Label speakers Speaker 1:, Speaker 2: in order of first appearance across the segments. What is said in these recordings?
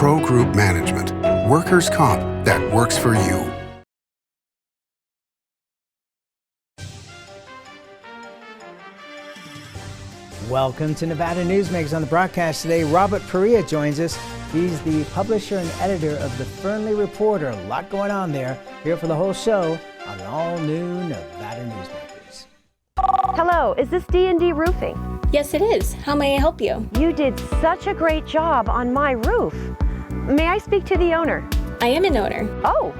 Speaker 1: Pro Group Management, workers' comp that works for you.
Speaker 2: Welcome to Nevada Newsmakers. On the broadcast today, Robert Perea joins us. He's the publisher and editor of the Fernley Reporter. A lot going on there. Here for the whole show on an all-new Nevada Newsmakers.
Speaker 3: Hello, is this D&D Roofing?
Speaker 4: Yes, it is. How may I help you?
Speaker 3: You did such a great job on my roof. May I speak to the owner?
Speaker 4: I am an owner.
Speaker 3: Oh,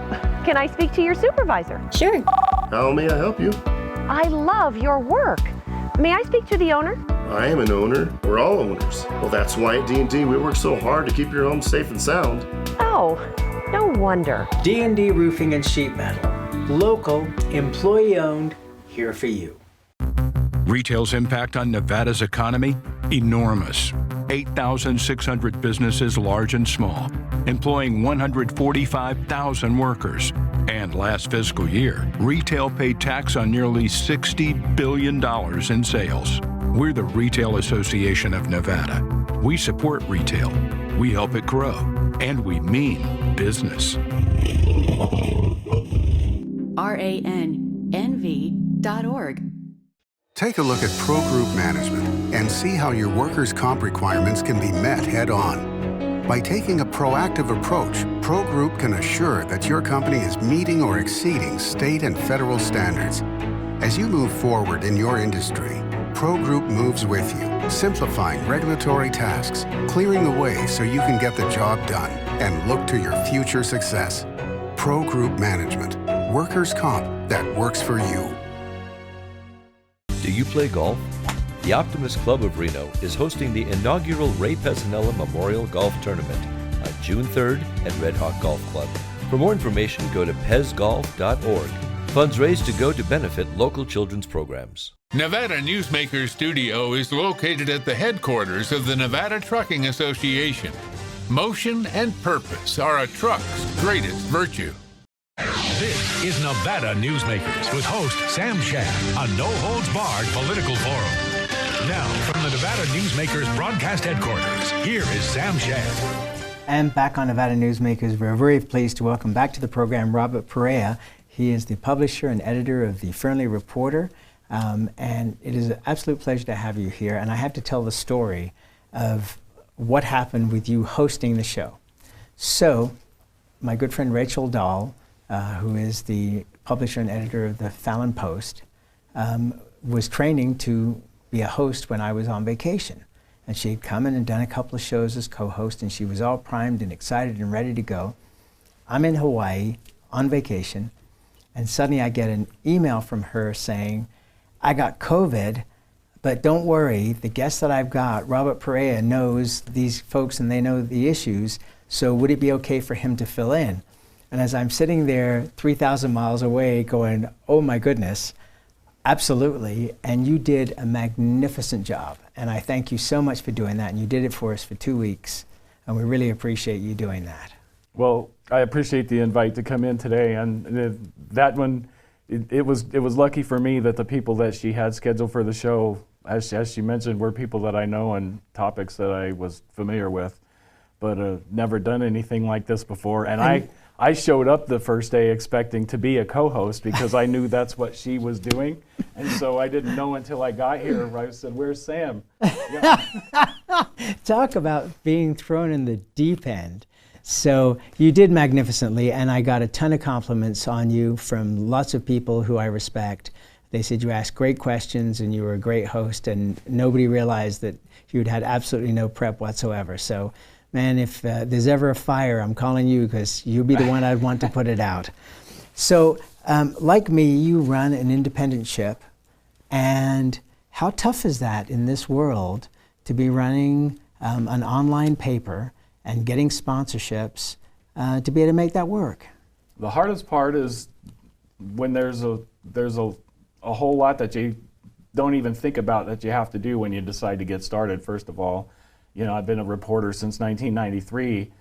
Speaker 3: can I speak to your supervisor?
Speaker 4: Sure.
Speaker 5: How may I help you?
Speaker 3: I love your work. May I speak to the owner?
Speaker 5: I am an owner. We're all owners. Well, that's why at D&D we work so hard to keep your home safe and sound.
Speaker 3: Oh, no wonder.
Speaker 2: D&D Roofing and Sheet Metal. Local, employee-owned, here for you.
Speaker 6: Retail's impact on Nevada's economy? Enormous. 8,600 businesses, large and small, employing 145,000 workers. And last fiscal year, retail paid tax on nearly $60 billion in sales. We're the Retail Association of Nevada. We support retail, we help it grow, and we mean business.
Speaker 7: RANNV.org.
Speaker 1: Take a look at Pro Group Management and see how your workers' comp requirements can be met head-on. By taking a proactive approach, Pro Group can assure that your company is meeting or exceeding state and federal standards. As you move forward in your industry, Pro Group moves with you, simplifying regulatory tasks, clearing the way so you can get the job done and look to your future success. Pro Group Management, workers' comp that works for you.
Speaker 8: Do you play golf? The Optimist Club of Reno is hosting the inaugural Ray Pezzanella Memorial Golf Tournament on June 3rd at Red Hawk Golf Club. For more information, go to pezgolf.org. Funds raised to go to benefit local children's programs.
Speaker 9: Nevada Newsmakers Studio is located at the headquarters of the Nevada Trucking Association. Motion and purpose are a truck's greatest virtue.
Speaker 10: This is Nevada Newsmakers with host Sam Shad, a no-holds-barred political forum. Now, from the Nevada Newsmakers broadcast headquarters, here is Sam Shad.
Speaker 2: And back on Nevada Newsmakers, we're very pleased to welcome back to the program Robert Perea. He is the publisher and editor of the Fernley Reporter. And it is an absolute pleasure to have you here. And I have to tell the story of what happened with you hosting the show. So, my good friend Rachel Dahl, who is the publisher and editor of the Fallon Post, was training to be a host when I was on vacation. And she had come in and done a couple of shows as co-host, and she was all primed and excited and ready to go. I'm in Hawaii on vacation, and suddenly I get an email from her saying, I got COVID, but don't worry, the guest that I've got, Robert Perea, knows these folks and they know the issues, so would it be okay for him to fill in? And as I'm sitting there 3,000 miles away going, oh my goodness, absolutely, and you did a magnificent job. And I thank you so much for doing that, and you did it for us for 2 weeks, and we really appreciate you doing that.
Speaker 11: Well, I appreciate the invite to come in today, and that one, it was lucky for me that the people that she had scheduled for the show, as she mentioned, were people that I know and topics that I was familiar with, but never done anything like this before. And I showed up the first day expecting to be a co-host because I knew that's what she was doing, and so I didn't know until I got here. I said, "Where's Sam?" Yeah.
Speaker 2: Talk about being thrown in the deep end. So you did magnificently, and I got a ton of compliments on you from lots of people who I respect. They said you asked great questions and you were a great host, and nobody realized that you'd had absolutely no prep whatsoever. So, man, if there's ever a fire, I'm calling you because you'll be the one I'd want to put it out. So, like me, you run an independent ship, and how tough is that in this world to be running an online paper and getting sponsorships to be able to make that work?
Speaker 11: The hardest part is when there's a whole lot that you don't even think about that you have to do when you decide to get started. First of all, you know, I've been a reporter since 1993,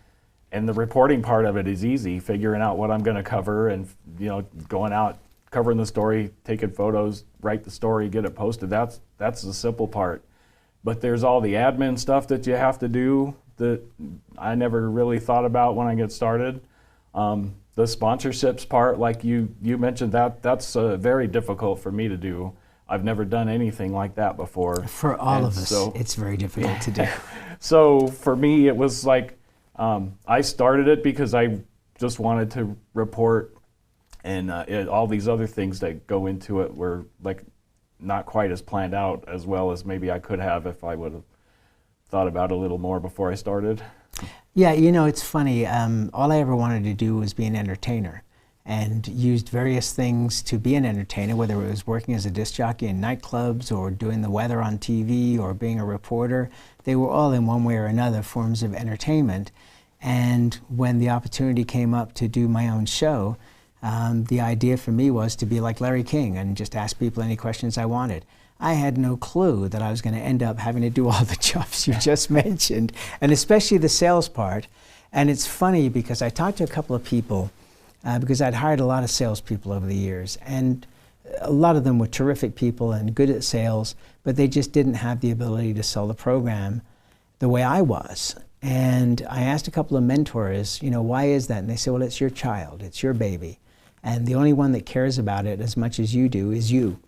Speaker 11: and the reporting part of it is easy, figuring out what I'm going to cover and, you know, going out, covering the story, taking photos, write the story, get it posted. That's the simple part. But there's all the admin stuff that you have to do that I never really thought about when I get started. The sponsorships part, like you mentioned, that's very difficult for me to do. I've never done anything like that before.
Speaker 2: For all of us, it's very difficult to do.
Speaker 11: So for me, it was like, I started it because I just wanted to report, and all these other things that go into it were like not quite as planned out as well as maybe I could have if I would have thought about it a little more before I started.
Speaker 2: Yeah, you know, it's funny. All I ever wanted to do was be an entertainer, and used various things to be an entertainer, whether it was working as a disc jockey in nightclubs or doing the weather on TV or being a reporter. They were all in one way or another forms of entertainment. And when the opportunity came up to do my own show, the idea for me was to be like Larry King and just ask people any questions I wanted. I had no clue that I was going to end up having to do all the jobs you just mentioned, and especially the sales part. And it's funny because I talked to a couple of people, because I'd hired a lot of salespeople over the years, and a lot of them were terrific people and good at sales, but they just didn't have the ability to sell the program the way I was. And I asked a couple of mentors, you know, why is that? And they said, well, it's your child, it's your baby. And the only one that cares about it as much as you do is you.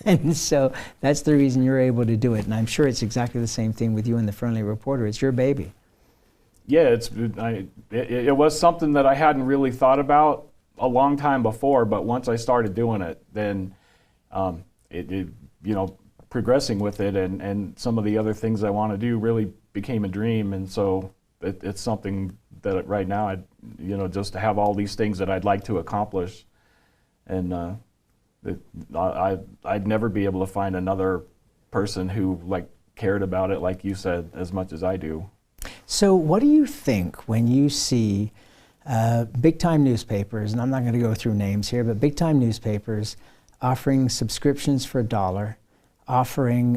Speaker 2: And so that's the reason you're able to do it. And I'm sure it's exactly the same thing with you and the Fernley Reporter. It's your baby.
Speaker 11: Yeah, it was something that I hadn't really thought about a long time before, but once I started doing it, then you know, progressing with it and some of the other things I want to do really became a dream. And so it's something that right now, you know, just to have all these things that I'd like to accomplish, and I'd never be able to find another person who like cared about it, like you said, as much as I do.
Speaker 2: So what do you think when you see big-time newspapers, and I'm not going to go through names here, but big-time newspapers offering subscriptions for $1, offering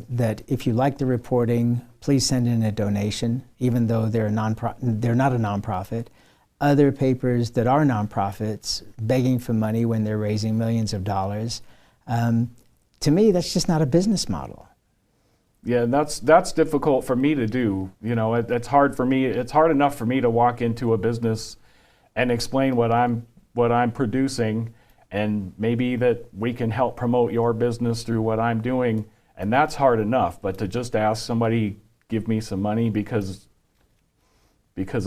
Speaker 2: that if you like the reporting, please send in a donation, even though they're not a nonprofit. Other papers that are nonprofits begging for money when they're raising millions of dollars. To me, that's just not a business model.
Speaker 11: Yeah, that's difficult for me to do. You know, it's hard for me. It's hard enough for me to walk into a business and explain what I'm producing, and maybe that we can help promote your business through what I'm doing, and that's hard enough. But to just ask somebody give me some money because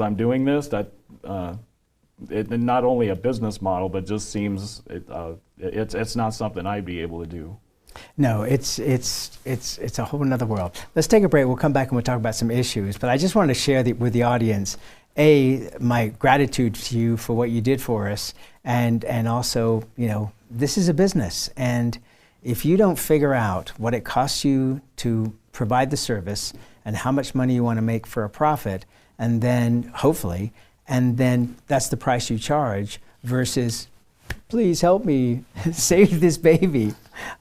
Speaker 11: I'm doing this, that it's not only a business model, but just seems it's not something I'd be able to do.
Speaker 2: No, it's a whole nother world. Let's take a break. We'll come back and we'll talk about some issues. But I just wanted to share with the audience, my gratitude to you for what you did for us, and also, you know, this is a business, and if you don't figure out what it costs you to provide the service and how much money you want to make for a profit, and then hopefully, and then that's the price you charge versus, please help me save this baby.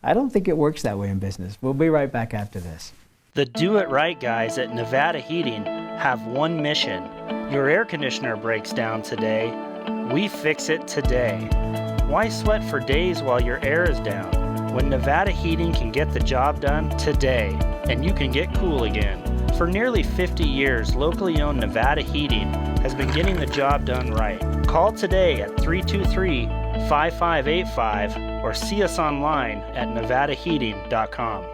Speaker 2: I don't think it works that way in business. We'll be right back after this.
Speaker 12: The Do It Right guys at Nevada Heating have one mission. Your air conditioner breaks down today. We fix it today. Why sweat for days while your air is down when Nevada Heating can get the job done today and you can get cool again? For nearly 50 years, locally owned Nevada Heating has been getting the job done right. Call today at 323-5585 or see us online at nevadaheating.com.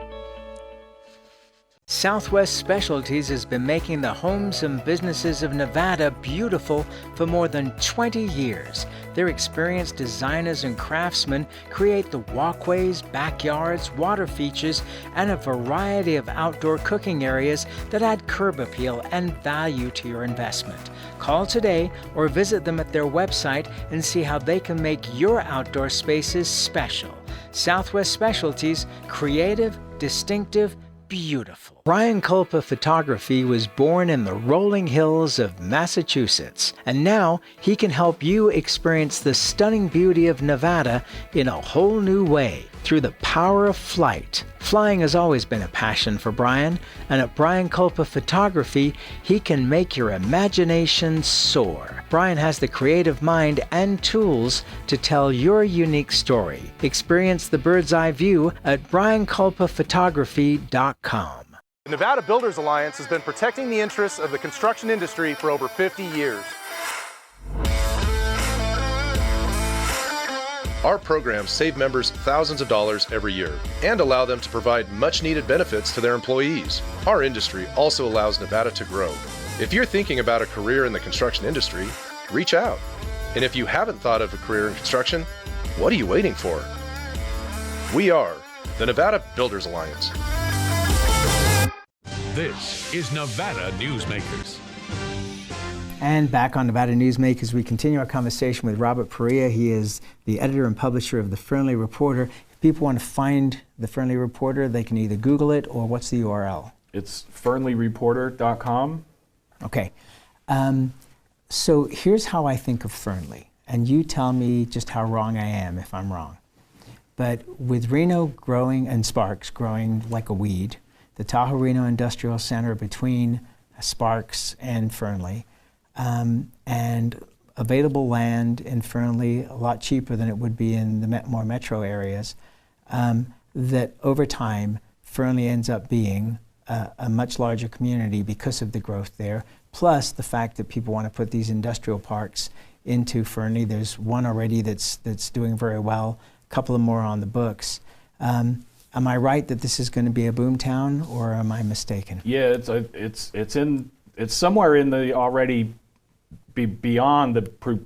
Speaker 2: Southwest Specialties has been making the homes and businesses of Nevada beautiful for more than 20 years. Their experienced designers and craftsmen create the walkways, backyards, water features, and a variety of outdoor cooking areas that add curb appeal and value to your investment. Call today or visit them at their website and see how they can make your outdoor spaces special. Southwest Specialties, creative, distinctive, beautiful. Brian Culpa Photography was born in the rolling hills of Massachusetts, and now he can help you experience the stunning beauty of Nevada in a whole new way through the power of flight. Flying has always been a passion for Brian, and at Brian Culpa Photography, he can make your imagination soar. Brian has the creative mind and tools to tell your unique story. Experience the bird's eye view at brianculpaphotography.com.
Speaker 13: Nevada Builders Alliance has been protecting the interests of the construction industry for over 50 years.
Speaker 14: Our programs save members thousands of dollars every year and allow them to provide much-needed benefits to their employees. Our industry also allows Nevada to grow. If you're thinking about a career in the construction industry, reach out. And if you haven't thought of a career in construction, what are you waiting for? We are the Nevada Builders Alliance.
Speaker 10: This is Nevada Newsmakers.
Speaker 2: And back on Nevada Newsmakers, we continue our conversation with Robert Perea. He is the editor and publisher of the Fernley Reporter. If people want to find the Fernley Reporter, they can either Google it or what's the URL?
Speaker 11: It's fernleyreporter.com.
Speaker 2: Okay. So here's how I think of Fernley, and you tell me just how wrong I am if I'm wrong. But with Reno growing and Sparks growing like a weed, the Tahoe Reno Industrial Center between Sparks and Fernley, and available land in Fernley a lot cheaper than it would be in the more metro areas, that over time Fernley ends up being a much larger community because of the growth there, plus the fact that people want to put these industrial parks into Fernley. There's one already that's doing very well, a couple of more on the books. Am I right that this is going to be a boom town, or am I mistaken?
Speaker 11: Yeah, it's somewhere in the already beyond the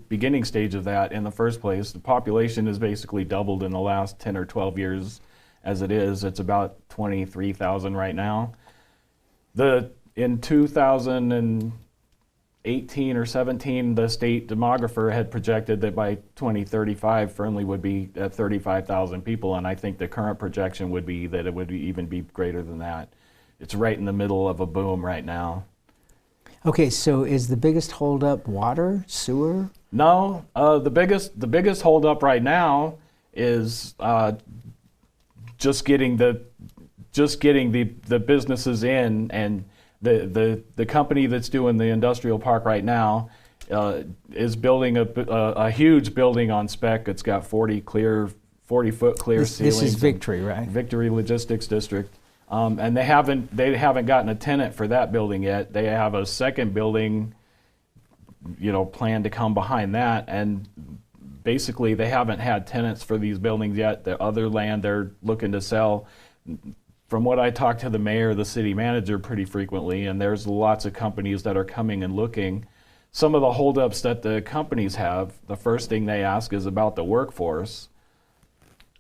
Speaker 11: beginning stage of that in the first place. The population has basically doubled in the last 10 or 12 years as it is. It's about 23,000 right now. In 2018 or 17, the state demographer had projected that by 2035, Fernley would be at 35,000 people, and I think the current projection would be that it would even be greater than that. It's right in the middle of a boom right now.
Speaker 2: Okay, so is the biggest holdup water, sewer?
Speaker 11: No, the biggest holdup right now is just getting the businesses in, and the company that's doing the industrial park right now is building a huge building on spec. It's got 40-foot clear ceilings.
Speaker 2: This is Victory, right?
Speaker 11: Victory Logistics District. And they haven't gotten a tenant for that building yet. They have a second building, planned to come behind that, and basically they haven't had tenants for these buildings yet. The other land they're looking to sell. From what I talk to the mayor, the city manager pretty frequently, and there's lots of companies that are coming and looking. Some of the holdups that the companies have, the first thing they ask is about the workforce,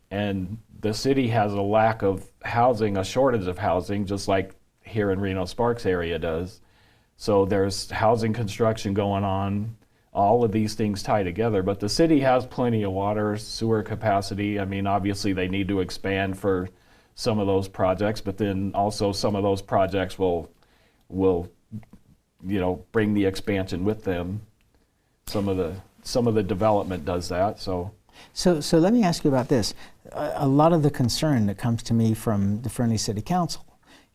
Speaker 11: and the city has a lack of housing, a shortage of housing, just like here in Reno Sparks area does. So there's housing construction going on. All of these things tie together, but the city has plenty of water, sewer capacity. I mean, obviously they need to expand for some of those projects, but then also some of those projects will bring the expansion with them. Some of the development does that. So
Speaker 2: let me ask you about this. A lot of the concern that comes to me from the Fernley City Council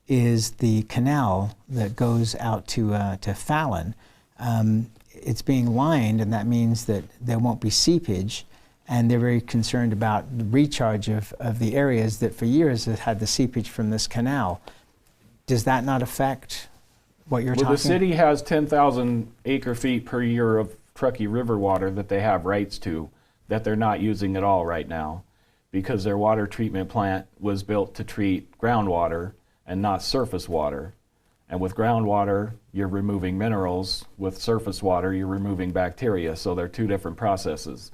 Speaker 2: is the canal that goes out to Fallon. It's being lined, and that means that there won't be seepage, and they're very concerned about the recharge of the areas that for years have had the seepage from this canal. Does that not affect what you're talking about?
Speaker 11: The city has 10,000 acre feet per year of Truckee River water that they have rights to, that they're not using at all right now, because their water treatment plant was built to treat groundwater and not surface water. And with groundwater, you're removing minerals. With surface water, you're removing bacteria. So they're two different processes.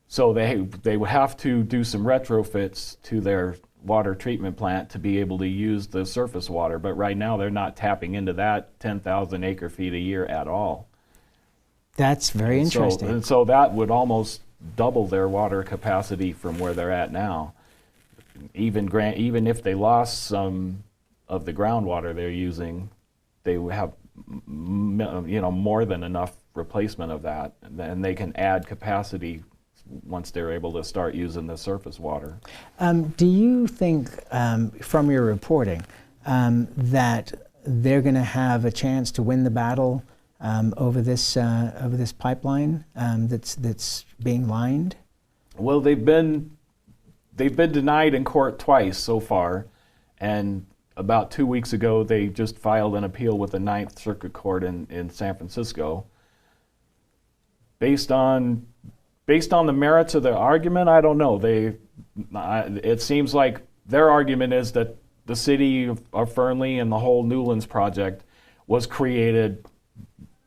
Speaker 11: So they would have to do some retrofits to their water treatment plant to be able to use the surface water. But right now, they're not tapping into that 10,000 acre feet a year at all.
Speaker 2: That's very interesting.
Speaker 11: And so that would almost double their water capacity from where they're at now. Even if they lost some of the groundwater they're using, they would have more than enough replacement of that, and they can add capacity once they're able to start using the surface water.
Speaker 2: Do you think, from your reporting, that they're going to have a chance to win the battle over this pipeline that's being lined?
Speaker 11: Well, they've been denied in court twice so far, and about 2 weeks ago, they just filed an appeal with the Ninth Circuit Court in San Francisco. Based on the merits of the argument, I don't know. It seems like their argument is that the city of Fernley and the whole Newlands project was created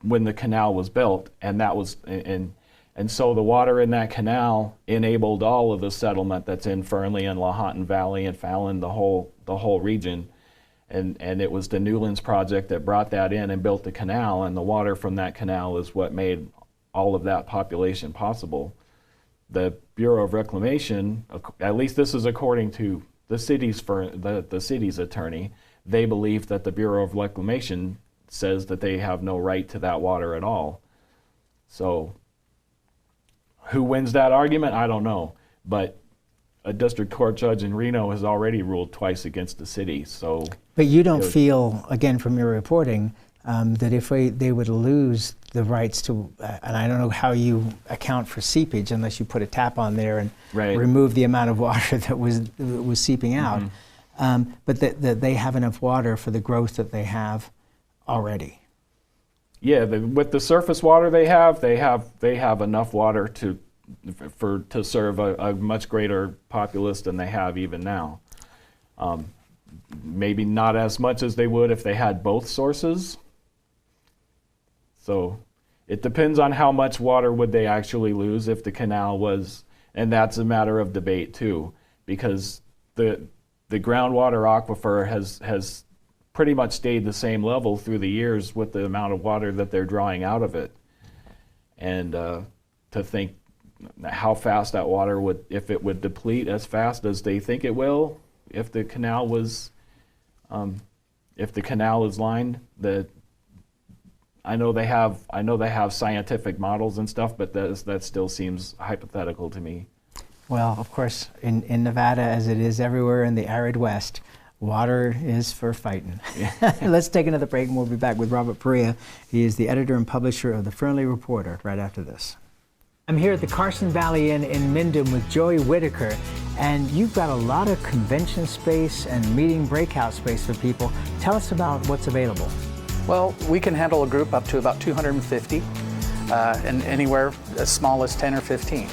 Speaker 11: when the canal was built, and that was and so the water in that canal enabled all of the settlement that's in Fernley and Lahontan Valley and Fallon, the whole region. And it was the Newlands project that brought that in and built the canal, and the water from that canal is what made all of that population possible. The Bureau of Reclamation, at least this is according to the city's attorney, they believe that the Bureau of Reclamation says that they have no right to that water at all. So who wins that argument? I don't know. But a district court judge in Reno has already ruled twice against the city. So,
Speaker 2: but you don't feel, again, from your reporting, that if they would lose the rights to, and I don't know how you account for seepage unless you put a tap on there and remove the amount of water that was seeping out, but that they have enough water for the growth that they have already.
Speaker 11: Yeah, with the surface water they have enough water to serve a much greater populace than they have even now. Maybe not as much as they would if they had both sources. So it depends on how much water would they actually lose if the canal was, and that's a matter of debate too, because the groundwater aquifer has pretty much stayed the same level through the years with the amount of water that they're drawing out of it. And to think how fast that water would, if it would deplete as fast as they think it will, if the canal was, if the canal is lined, I know they have scientific models and stuff, but that still seems hypothetical to me.
Speaker 2: Well, of course, in Nevada, as it is everywhere in the arid West, water is for fighting. Let's take another break, and we'll be back with Robert Perea. He is the editor and publisher of the Fernley Reporter right after this. I'm here at the Carson Valley Inn in Minden with Joey Whitaker, and you've got a lot of convention space and meeting breakout space for people. Tell us about what's available.
Speaker 15: Well, we can handle a group up to about 250, and anywhere as small as 10 or 15.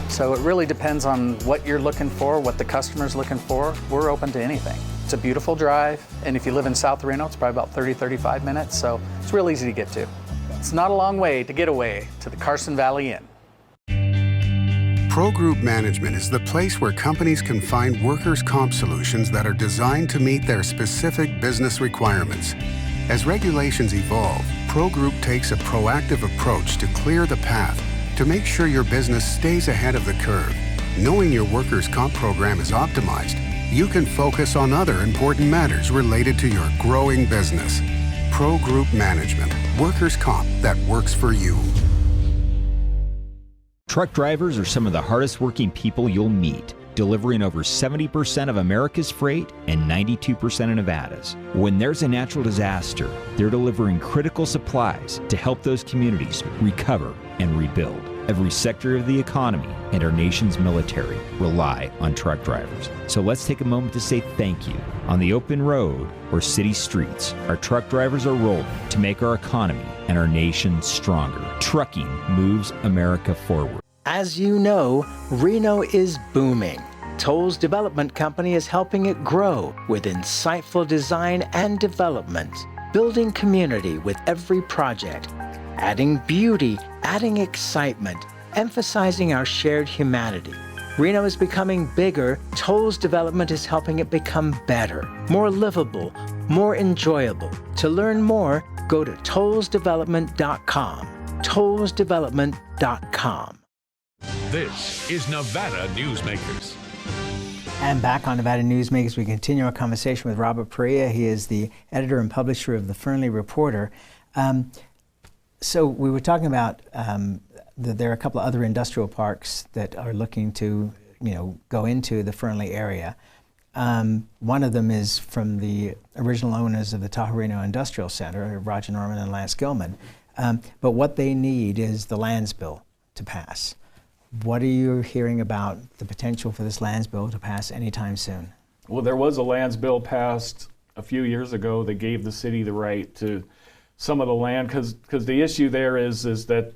Speaker 15: So it really depends on what you're looking for, what the customer's looking for. We're open to anything. It's a beautiful drive, and if you live in South Reno, it's probably about 30-35 minutes, so it's real easy to get to. It's not a long way to get away to the Carson Valley Inn.
Speaker 1: Pro Group Management is the place where companies can find workers' comp solutions that are designed to meet their specific business requirements. As regulations evolve, Pro Group takes a proactive approach to clear the path to make sure your business stays ahead of the curve. Knowing your workers' comp program is optimized, you can focus on other important matters related to your growing business. Pro Group Management, workers' comp that works for you.
Speaker 16: Truck drivers are some of the hardest working people you'll meet, delivering over 70% of America's freight and 92% of Nevada's. When there's a natural disaster, they're delivering critical supplies to help those communities recover and rebuild. Every sector of the economy and our nation's military rely on truck drivers. So let's take a moment to say thank you. On the open road or city streets, our truck drivers are rolling to make our economy and our nation stronger. Trucking moves America forward.
Speaker 2: As you know, Reno is booming. Toll's development company is helping it grow with insightful design and development, building community with every project, adding beauty, adding excitement, emphasizing our shared humanity. Reno is becoming bigger. Toll's development is helping it become better, more livable, more enjoyable. To learn more, go to tollsdevelopment.com. tollsdevelopment.com.
Speaker 10: This is Nevada Newsmakers.
Speaker 2: And back on Nevada Newsmakers, we continue our conversation with Robert Perea. He is the editor and publisher of the Fernley Reporter. So we were talking about that there are a couple of other industrial parks that are looking to, go into the Fernley area. One of them is from the original owners of the Tahoe Reno Industrial Center, Roger Norman and Lance Gilman. But what they need is the lands bill to pass. What are you hearing about the potential for this lands bill to pass anytime soon?
Speaker 11: Well, there was a lands bill passed a few years ago that gave the city the right to some of the land, because the issue there is that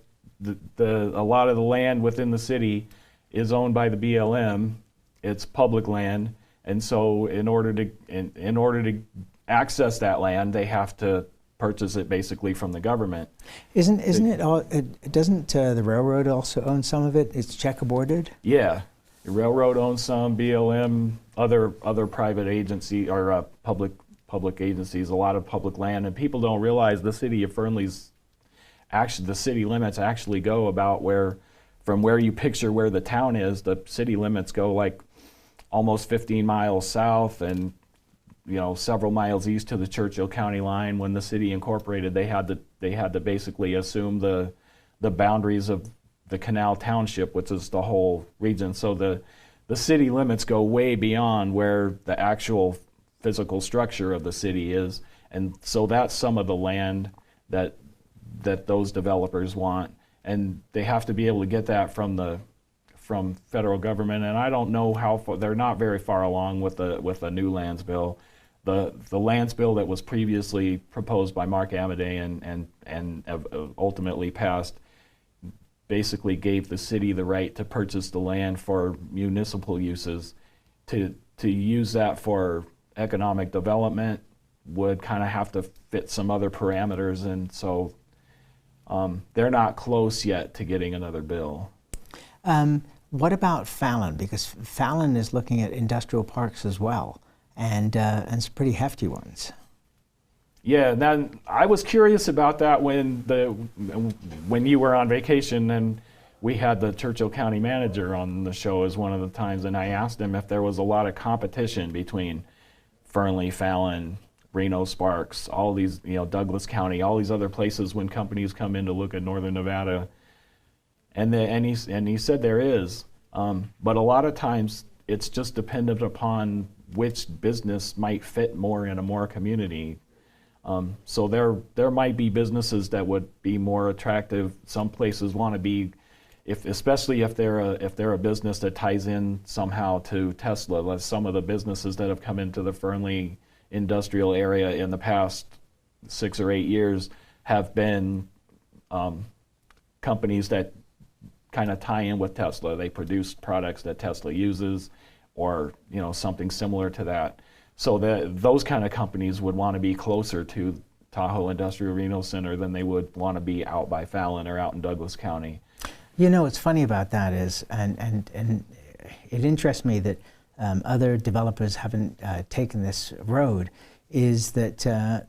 Speaker 11: a lot of the land within the city is owned by the BLM. It's public land, and so in order to access that land, they have to purchase it basically from the government.
Speaker 2: Isn't it all? Doesn't the railroad also own some of it? It's checkerboarded.
Speaker 11: Yeah, the railroad owns some. BLM, other private agency or public agencies, a lot of public land, and people don't realize the city of Fernley's the city limits actually go about from where you picture where the town is. The city limits go like almost 15 miles south, and several miles east to the Churchill County line. When the city incorporated, they had to basically assume the boundaries of the Canal Township, which is the whole region. So the city limits go way beyond where the actual physical structure of the city is, and so that's some of the land that those developers want, and they have to be able to get that from federal government. And I don't know how far, they're not very far along with the new lands bill. The lands bill that was previously proposed by Mark Amadei and ultimately passed basically gave the city the right to purchase the land for municipal uses. To use that for economic development would kind of have to fit some other parameters, and so they're not close yet to getting another bill.
Speaker 2: What about Fallon? Because Fallon is looking at industrial parks as well, and some pretty hefty ones.
Speaker 11: Yeah, now I was curious about that when you were on vacation, and we had the Churchill County manager on the show as one of the times, and I asked him if there was a lot of competition between Fernley, Fallon, Reno, Sparks, all these, Douglas County, all these other places when companies come in to look at northern Nevada. And he said there is, but a lot of times it's just dependent upon which business might fit more in a community. So there might be businesses that would be more attractive. Some places want to be, especially if they're a business that ties in somehow to Tesla. Like some of the businesses that have come into the Fernley industrial area in the past 6 or 8 years have been companies that kind of tie in with Tesla. They produce products that Tesla uses, or something similar to that. So those kind of companies would want to be closer to Tahoe Industrial Reno Center than they would want to be out by Fallon or out in Douglas County. What's funny about that is, and it interests me that other developers haven't taken this road, is that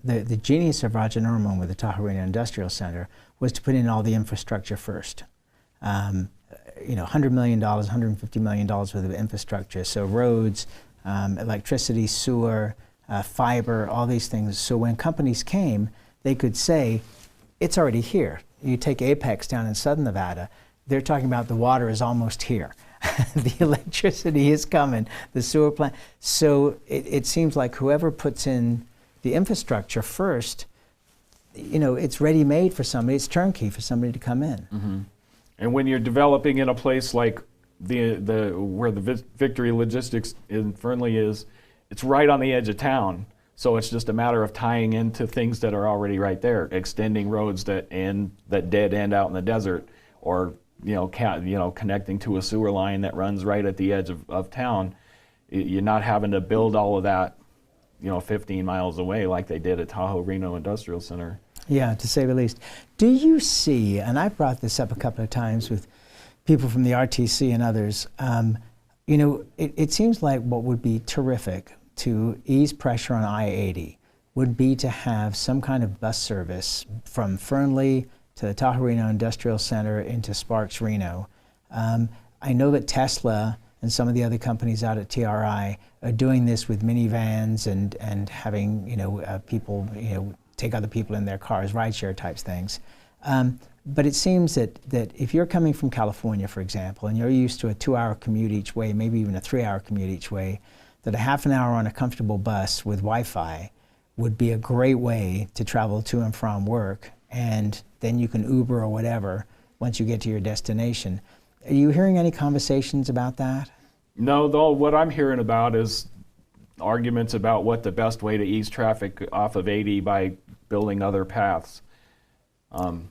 Speaker 11: the genius of Roger Norman with the Tahoe Reno Industrial Center was to put in all the infrastructure first. $100 million, $150 million worth of infrastructure, so roads, electricity, sewer, fiber, all these things. So when companies came, they could say, it's already here. You take Apex down in southern Nevada, they're talking about the water is almost here. The electricity is coming, the sewer plant. So it seems like whoever puts in the infrastructure first, it's ready-made for somebody, it's turnkey for somebody to come in. Mm-hmm. And when you're developing in a place like where the Victory Logistics in Fernley is, it's right on the edge of town. So it's just a matter of tying into things that are already right there, extending roads that dead end out in the desert, or connecting to a sewer line that runs right at the edge of town. You're not having to build all of that, 15 miles away like they did at Tahoe Reno Industrial Center.
Speaker 2: Yeah, to say the least. Do you see, and I brought this up a couple of times with people from the RTC and others, it seems like what would be terrific to ease pressure on I-80 would be to have some kind of bus service from Fernley to the Tahoe Reno Industrial Center into Sparks, Reno. I know that Tesla and some of the other companies out at TRI are doing this with minivans and having people take other people in their cars, rideshare types things. But it seems that if you're coming from California, for example, and you're used to a 2-hour commute each way, maybe even a 3-hour commute each way, that a half an hour on a comfortable bus with Wi-Fi would be a great way to travel to and from work, and then you can Uber or whatever once you get to your destination. Are you hearing any conversations about that?
Speaker 11: No, though what I'm hearing about is arguments about what the best way to ease traffic off of 80 by building other paths.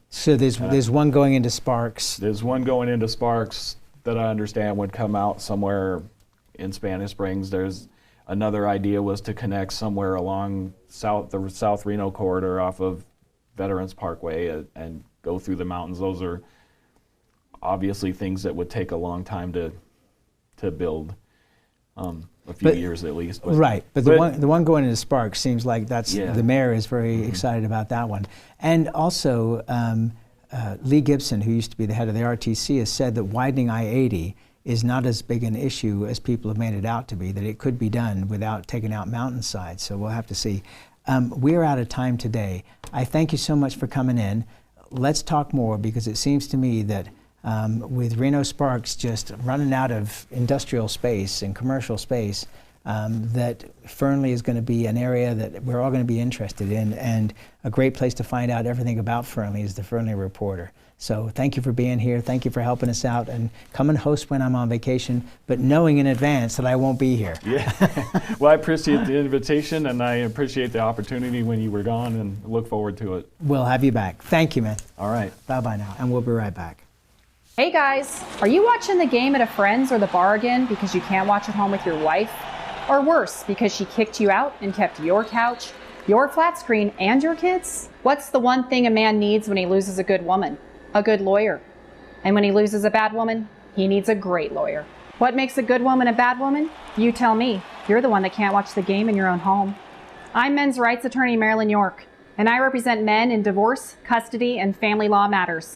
Speaker 2: So there's one going into Sparks.
Speaker 11: There's one going into Sparks that I understand would come out somewhere in Spanish Springs. There's another idea was to connect somewhere along the South Reno corridor off of Veterans Parkway and go through the mountains. Those are obviously things that would take a long time to build, a few years at least.
Speaker 2: Right, but the one going into Sparks seems like the mayor is very excited about that one. And also, Lee Gibson, who used to be the head of the RTC, has said that widening I-80 is not as big an issue as people have made it out to be, that it could be done without taking out mountainsides, so we'll have to see. We're out of time today. I thank you so much for coming in. Let's talk more, because it seems to me that with Reno Sparks just running out of industrial space and commercial space, that Fernley is going to be an area that we're all going to be interested in, and a great place to find out everything about Fernley is the Fernley Reporter. So thank you for being here. Thank you for helping us out, and come and host when I'm on vacation, but knowing in advance that I won't be here.
Speaker 11: Yeah. Well, I appreciate the invitation, and I appreciate the opportunity when you were gone, and look forward to it.
Speaker 2: We'll have you back. Thank you, man.
Speaker 11: All right.
Speaker 2: Bye-bye now, and we'll be right back.
Speaker 17: Hey guys, are you watching the game at a friend's or the bar again because you can't watch at home with your wife? Or worse, because she kicked you out and kept your couch, your flat screen, and your kids? What's the one thing a man needs when he loses a good woman? A good lawyer. And when he loses a bad woman, he needs a great lawyer. What makes a good woman a bad woman? You tell me. You're the one that can't watch the game in your own home. I'm men's rights attorney Marilyn York, and I represent men in divorce, custody, and family law matters.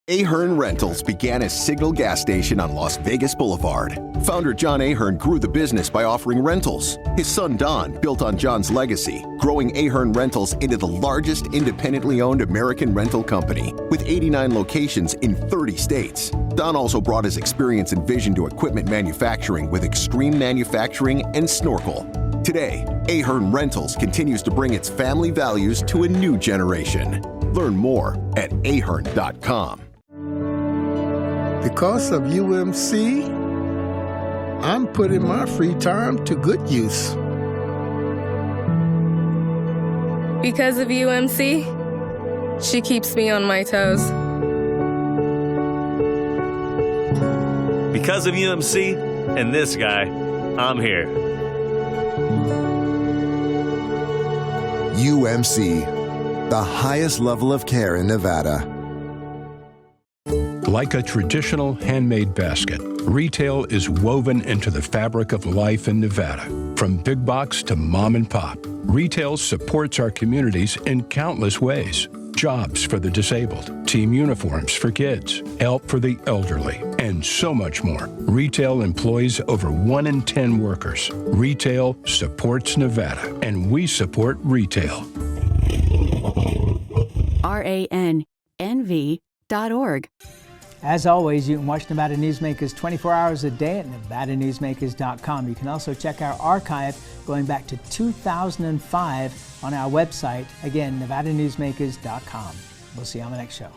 Speaker 18: Ahern Rentals began as Signal Gas Station on Las Vegas Boulevard. Founder John Ahern grew the business by offering rentals. His son Don built on John's legacy, growing Ahern Rentals into the largest independently owned American rental company, with 89 locations in 30 states. Don also brought his experience and vision to equipment manufacturing with Extreme Manufacturing and Snorkel. Today, Ahern Rentals continues to bring its family values to a new generation. Learn more at ahern.com.
Speaker 19: Because of UMC, I'm putting my free time to good use.
Speaker 20: Because of UMC, she keeps me on my toes.
Speaker 21: Because of UMC and this guy, I'm here.
Speaker 22: UMC, the highest level of care in Nevada.
Speaker 6: Like a traditional handmade basket, retail is woven into the fabric of life in Nevada. From big box to mom and pop, retail supports our communities in countless ways. Jobs for the disabled, team uniforms for kids, help for the elderly, and so much more. Retail employs over 1 in 10 workers. Retail supports Nevada, and we support retail.
Speaker 7: RANNV.org.
Speaker 2: As always, you can watch Nevada Newsmakers 24 hours a day at nevadanewsmakers.com. You can also check our archive going back to 2005 on our website. Again, nevadanewsmakers.com. We'll see you on the next show.